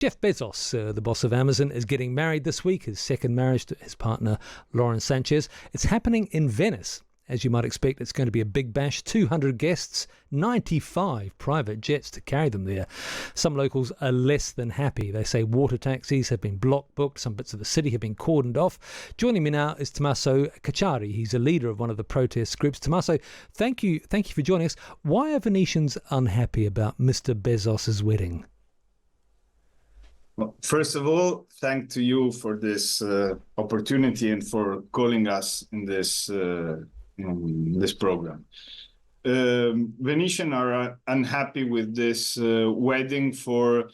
Jeff Bezos, the boss of Amazon, is getting married this week, his second marriage to his partner, Lauren Sanchez. It's happening in Venice. As you might expect, it's going to be a big bash, 200 guests, 95 private jets to carry them there. Some locals are less than happy. They say water taxis have been block booked, some bits of the city have been cordoned off. Joining me now is Tommaso Cacciari. He's a leader of one of the protest groups. Tommaso, thank you for joining us. Why are Venetians unhappy about Mr. Bezos' wedding? Well, first of all, thank to you for this opportunity and for calling us in this program. Venetians are unhappy with this wedding for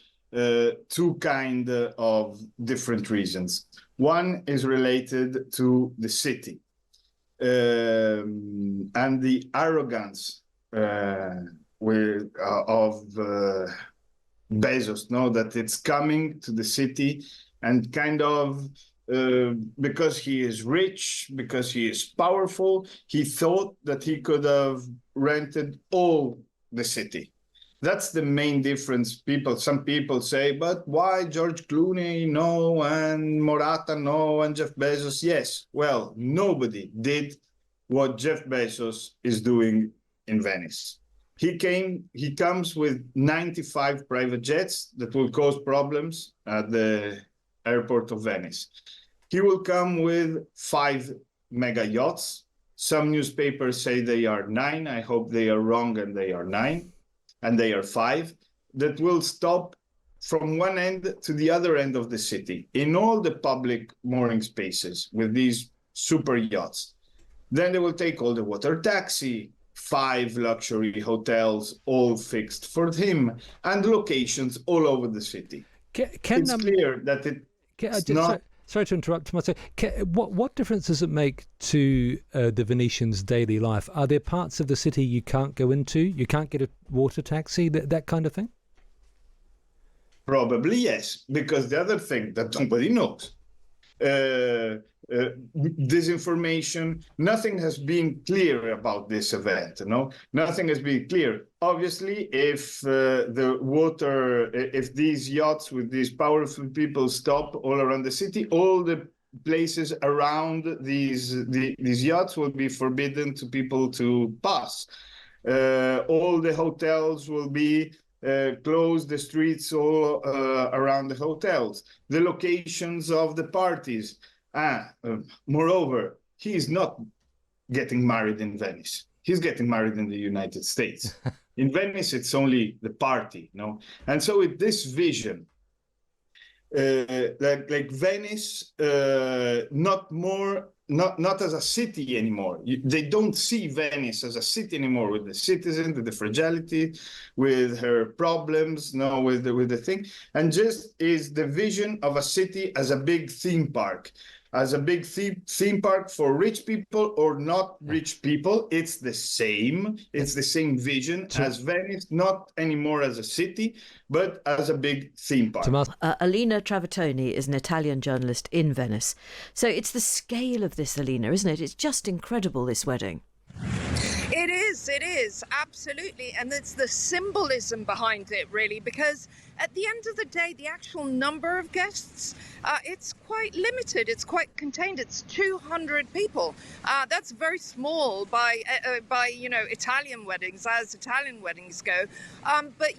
two kind of different reasons. One is related to the city and the arrogance of Bezos, that it's coming to the city and kind of because he is rich, because he is powerful, he thought that he could have rented all the city. That's the main difference. Some people say, but why George Clooney no, and Morata no, and Jeff Bezos yes? Well, nobody did what Jeff Bezos is doing in Venice. He comes with 95 private jets that will cause problems at the airport of Venice. He will come with 5 mega yachts. Some newspapers say they are 9. I hope they are wrong and they are 9. And they are 5. That will stop from one end to the other end of the city in all the public mooring spaces with these super yachts. Then they will take all the water taxi, 5 luxury hotels, all fixed for him, and locations all over the city. It's clear that it's not... Sorry to interrupt, Tommaso. What difference does it make to the Venetians' daily life? Are there parts of the city you can't go into? You can't get a water taxi, that kind of thing? Probably yes, because the other thing that nobody knows, disinformation, nothing has been clear about this event, Nothing has been clear. Obviously, if if these yachts with these powerful people stop all around the city, all the places around these yachts will be forbidden to people to pass. All the hotels will be closed, the streets all around the hotels, the locations of the parties. Moreover, he is not getting married in Venice. He's getting married in the United States. In Venice, it's only the party, And so with this vision, like Venice, not as a city anymore. They don't see Venice as a city anymore, with the citizens, with the fragility, with her problems, with the thing, and just is the vision of a city as a big theme park. As a big theme park for rich people or not rich people. It's the same vision as Venice, not anymore as a city, but as a big theme park. Alina Travatoni is an Italian journalist in Venice. So it's the scale of this, Alina, isn't it? It's just incredible, this wedding. It is, absolutely. And it's the symbolism behind it, really, because at the end of the day, the actual number of guests, it's quite limited. It's quite contained. It's 200 people. That's very small by Italian weddings, as Italian weddings go. But,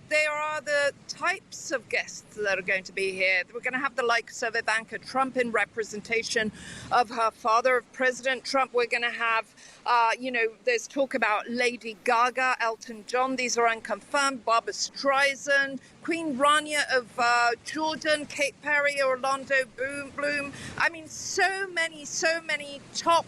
there are the types of guests that are going to be here. We're going to have the likes of Ivanka Trump in representation of her father, of President Trump. We're going to have, there's talk about Lady Gaga, Elton John. These are unconfirmed. Barbra Streisand, Queen Rania of Jordan, Kate Perry, Orlando Bloom. I mean, so many top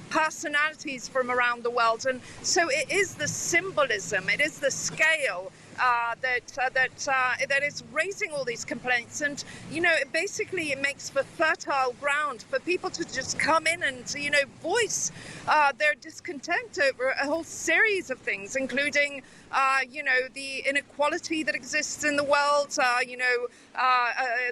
personalities from around the world. And so it is the symbolism, it is the scale that is raising all these complaints. And, it makes for fertile ground for people to just come in and, voice their discontent over a whole series of things, including, the inequality that exists in the world,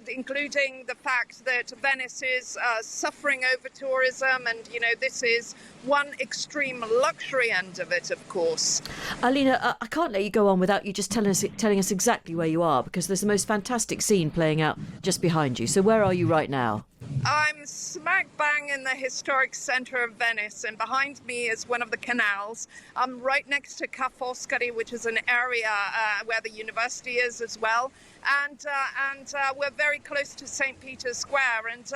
including the fact that Venice is suffering over tourism. And, this is one extreme luxury end of it, of course. Alina, I can't let you go on without you just just telling us exactly where you are, because there's the most fantastic scene playing out just behind you. So where are you right now? I'm smack bang in the historic centre of Venice, and behind me is one of the canals. I'm right next to Ca' Foscari, which is an area where the university is as well, and we're very close to St. Peter's Square, and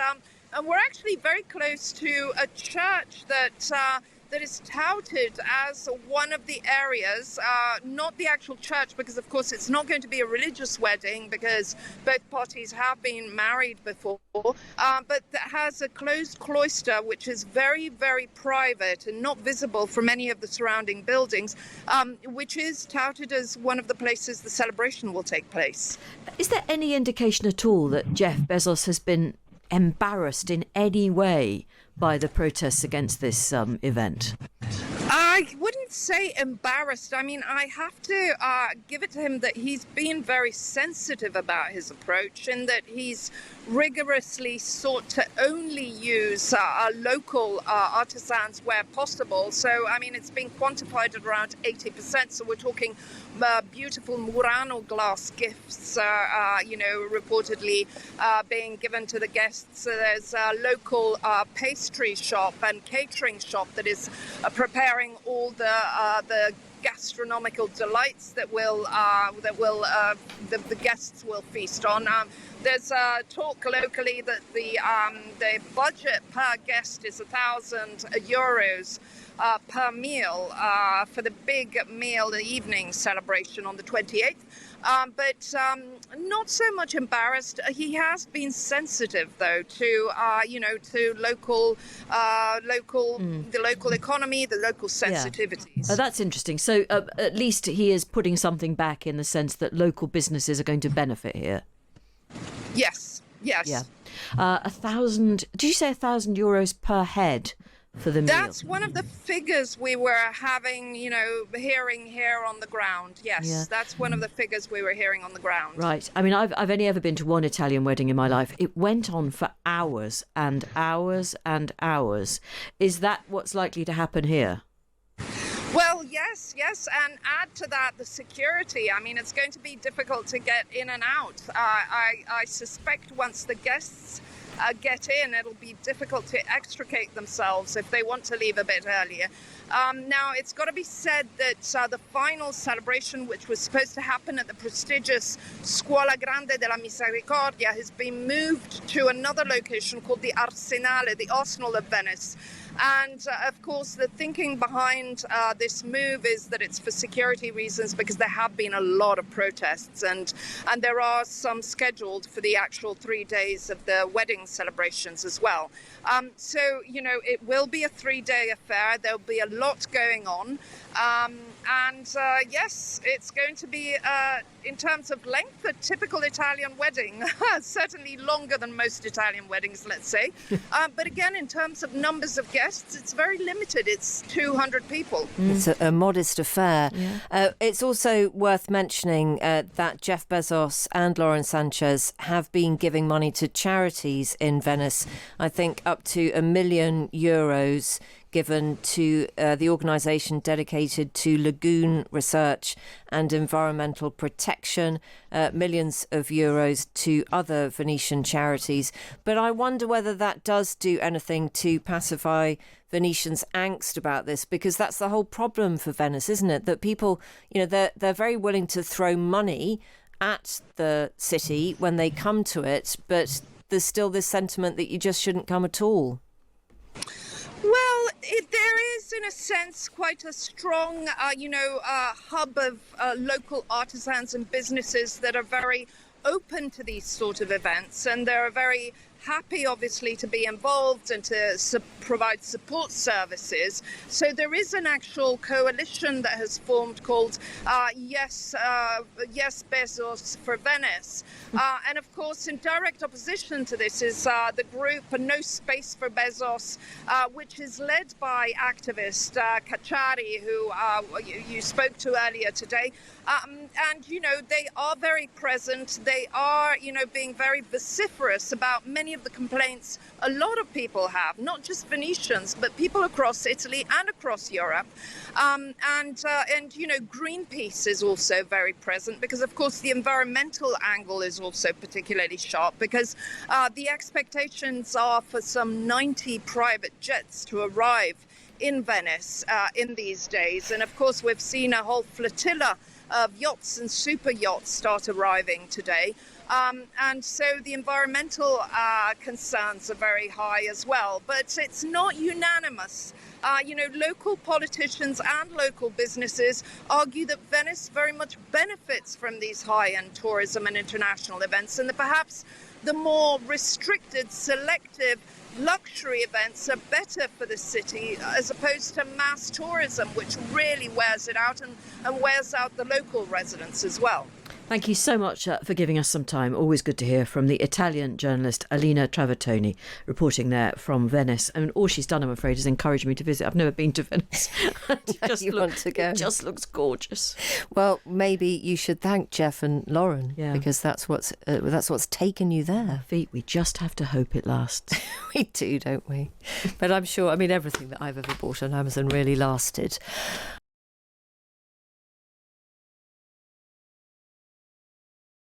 we're actually very close to a church that is touted as one of the areas, not the actual church, because of course it's not going to be a religious wedding because both parties have been married before, but that has a closed cloister which is very, very private and not visible from any of the surrounding buildings, which is touted as one of the places the celebration will take place. Is there any indication at all that Jeff Bezos has been embarrassed in any way by the protests against this event? I wouldn't say embarrassed. I mean, I have to give it to him that he's been very sensitive about his approach, and that he's rigorously sought to only use local artisans where possible. So, I mean, it's been quantified at around 80%. So we're talking beautiful Murano glass gifts, reportedly being given to the guests. There's a local pastry shop and catering shop that is preparing all the gastronomical delights that the guests will feast on. There's talk locally that the budget per guest is €1,000 per meal for the big meal, the evening celebration on the 28th. But not so much embarrassed. He has been sensitive, though, to the local economy, the local sensitivities. Yeah. That's interesting. So at least he is putting something back in the sense that local businesses are going to benefit here. Yes. Yeah. 1,000. Did you say €1,000 per head for the meal? That's one of the figures we were hearing here on the ground. Yes, yeah. That's one of the figures we were hearing on the ground. Right. I mean, I've only ever been to one Italian wedding in my life. It went on for hours and hours and hours. Is that what's likely to happen here? Well, yes, and add to that the security. I mean, it's going to be difficult to get in and out. I suspect once the guests get in, it'll be difficult to extricate themselves if they want to leave a bit earlier. Now, it's got to be said that the final celebration, which was supposed to happen at the prestigious Scuola Grande della Misericordia, has been moved to another location called the Arsenale, the Arsenal of Venice. And of course, the thinking behind this move is that it's for security reasons, because there have been a lot of protests, and there are some scheduled for the actual 3 days of the wedding celebrations as well. So, it will be a 3-day affair. There'll be a lot going on. Yes, it's going to be, in terms of length, a typical Italian wedding, certainly longer than most Italian weddings, let's say. But again, in terms of numbers of guests, it's very limited. It's 200 people. It's a modest affair. Yeah. It's also worth mentioning that Jeff Bezos and Lauren Sanchez have been giving money to charities in Venice. I think up to €1 million given to the organisation dedicated to lagoon research and environmental protection, millions of euros to other Venetian charities. But I wonder whether that does do anything to pacify Venetians' angst about this, because that's the whole problem for Venice, isn't it? That people, they're very willing to throw money at the city when they come to it, but there's still this sentiment that you just shouldn't come at all. Well, there is, in a sense, quite a strong, hub of local artisans and businesses that are very open to these sort of events, and they're very happy, obviously, to be involved and to provide support services. So there is an actual coalition that has formed called Yes Bezos for Venice. And of course, in direct opposition to this is the group No Space for Bezos, which is led by activist Cacciari, who you spoke to earlier today. And, they are very present. They are, being very vociferous about many of the complaints a lot of people have, not just Venetians, but people across Italy and across Europe. And Greenpeace is also very present because, of course, the environmental angle is also particularly sharp because the expectations are for some 90 private jets to arrive in Venice in these days. And, of course, we've seen a whole flotilla of yachts and super yachts start arriving today. And so the environmental concerns are very high as well. But it's not unanimous. Local politicians and local businesses argue that Venice very much benefits from these high-end tourism and international events, and that perhaps the more restricted, selective luxury events are better for the city as opposed to mass tourism, which really wears it out and wears out the local residents as well. Thank you so much for giving us some time. Always good to hear from the Italian journalist Alina Travertoni, reporting there from Venice. And all she's done, I'm afraid, is encourage me to visit. I've never been to Venice. Want to go? It just looks gorgeous. Well, maybe you should thank Jeff and Lauren, because that's what's taken you there. Feet, we just have to hope it lasts. We do, don't we? But I'm sure, everything that I've ever bought on Amazon really lasted.